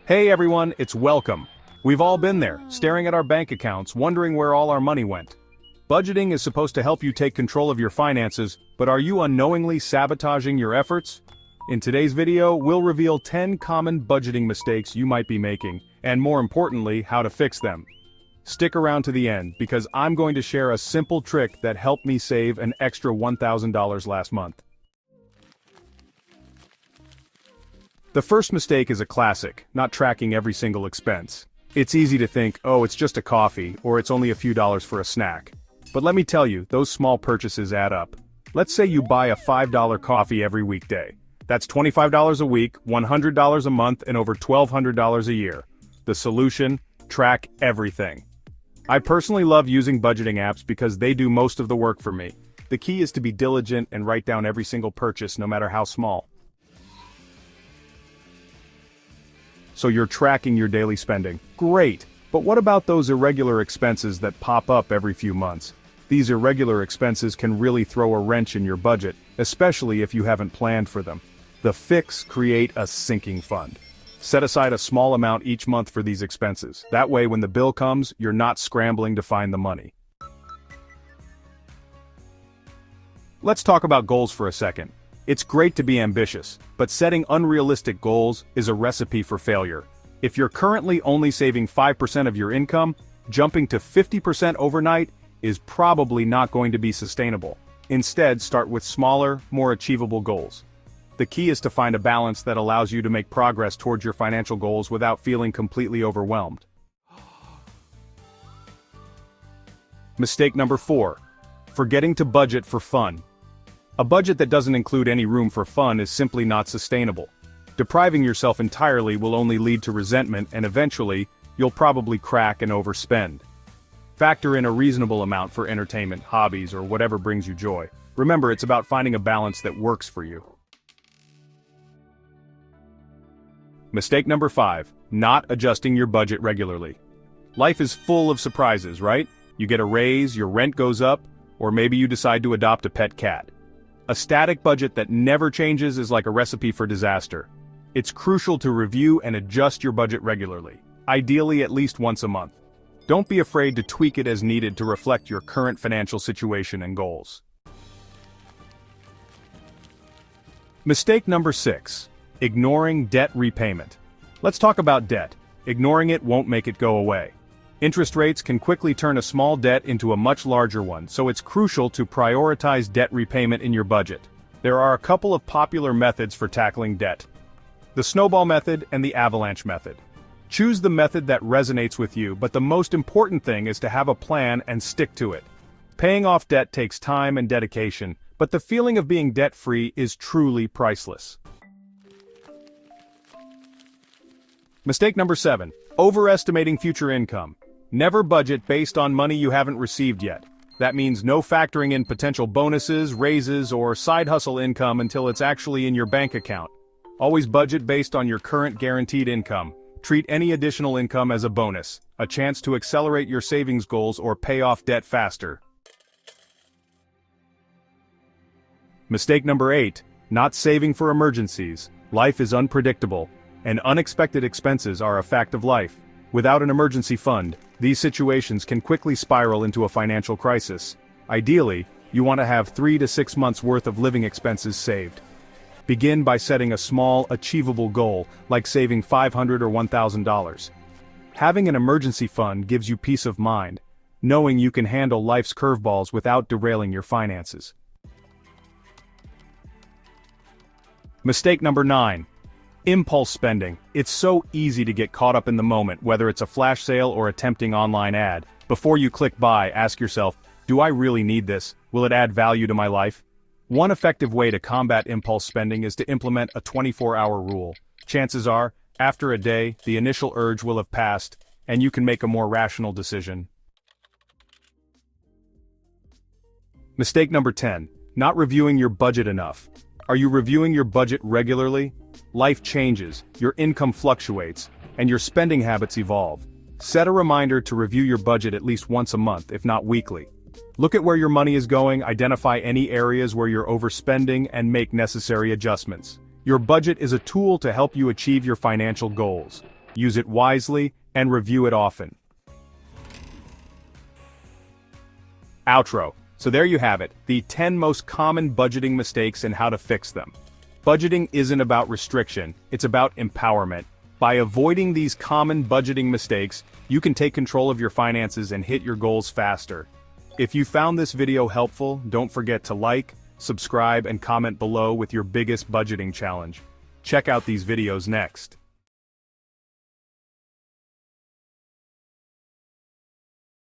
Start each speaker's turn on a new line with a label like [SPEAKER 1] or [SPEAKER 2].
[SPEAKER 1] Hey everyone, it's welcome. We've all been there, staring at our bank accounts, wondering where all our money went. Budgeting is supposed to help you take control of your finances, but are you unknowingly sabotaging your efforts? In today's video, we'll reveal 10 common budgeting mistakes you might be making, and more importantly, how to fix them. Stick around to the end, because I'm going to share a simple trick that helped me save an extra $1,000 last month. The first mistake is a classic, not tracking every single expense. It's easy to think, oh, it's just a coffee, or it's only a few dollars for a snack. But let me tell you, those small purchases add up. Let's say you buy a $5 coffee every weekday. That's $25 a week, $100 a month, and over $1,200 a year. The solution? Track everything. I personally love using budgeting apps because they do most of the work for me. The key is to be diligent and write down every single purchase, no matter how small. So you're tracking your daily spending. Great! But what about those irregular expenses that pop up every few months? These irregular expenses can really throw a wrench in your budget, especially if you haven't planned for them. The fix: create a sinking fund. Set aside a small amount each month for these expenses. That way, when the bill comes, you're not scrambling to find the money. Let's talk about goals for a second. It's great to be ambitious, but setting unrealistic goals is a recipe for failure. If you're currently only saving 5% of your income, jumping to 50% overnight is probably not going to be sustainable. Instead, start with smaller, more achievable goals. The key is to find a balance that allows you to make progress towards your financial goals without feeling completely overwhelmed. Mistake number 4. Forgetting to budget for fun. A budget that doesn't include any room for fun is simply not sustainable. Depriving yourself entirely will only lead to resentment, and eventually, you'll probably crack and overspend. Factor in a reasonable amount for entertainment, hobbies, or whatever brings you joy. Remember, it's about finding a balance that works for you. Mistake number 5. Not adjusting your budget regularly. Life is full of surprises, right? You get a raise, your rent goes up, or maybe you decide to adopt a pet cat. A static budget that never changes is like a recipe for disaster. It's crucial to review and adjust your budget regularly, ideally at least once a month. Don't be afraid to tweak it as needed to reflect your current financial situation and goals. Mistake number 6. Ignoring debt repayment. Let's talk about debt. Ignoring it won't make it go away. Interest rates can quickly turn a small debt into a much larger one, so it's crucial to prioritize debt repayment in your budget. There are a couple of popular methods for tackling debt: the snowball method and the avalanche method. Choose the method that resonates with you, but the most important thing is to have a plan and stick to it. Paying off debt takes time and dedication, but the feeling of being debt-free is truly priceless. Mistake number 7. Overestimating future income. Never budget based on money you haven't received yet. That means no factoring in potential bonuses, raises, or side hustle income until it's actually in your bank account. Always budget based on your current guaranteed income. Treat any additional income as a bonus, a chance to accelerate your savings goals or pay off debt faster. Mistake number 8. Not saving for emergencies. Life is unpredictable, and unexpected expenses are a fact of life. Without an emergency fund, these situations can quickly spiral into a financial crisis. Ideally, you want to have 3 to 6 months worth of living expenses saved. Begin by setting a small, achievable goal, like saving $500 or $1,000. Having an emergency fund gives you peace of mind, knowing you can handle life's curveballs without derailing your finances. Mistake number 9. Impulse spending. It's so easy to get caught up in the moment, whether it's a flash sale or a tempting online ad. Before you click buy, ask yourself, do I really need this? Will it add value to my life? One effective way to combat impulse spending is to implement a 24-hour rule. Chances are, after a day, the initial urge will have passed, and you can make a more rational decision. Mistake number 10. Not reviewing your budget enough. Are you reviewing your budget regularly? Life changes, your income fluctuates, and your spending habits evolve. Set a reminder to review your budget at least once a month, if not weekly. Look at where your money is going, identify any areas where you're overspending, and make necessary adjustments. Your budget is a tool to help you achieve your financial goals. use it wisely, and review it often. Outro. So there you have it, the 10 most common budgeting mistakes and how to fix them. Budgeting isn't about restriction, it's about empowerment. By avoiding these common budgeting mistakes, you can take control of your finances and hit your goals faster. If you found this video helpful, don't forget to like, subscribe, and comment below with your biggest budgeting challenge. Check out these videos next.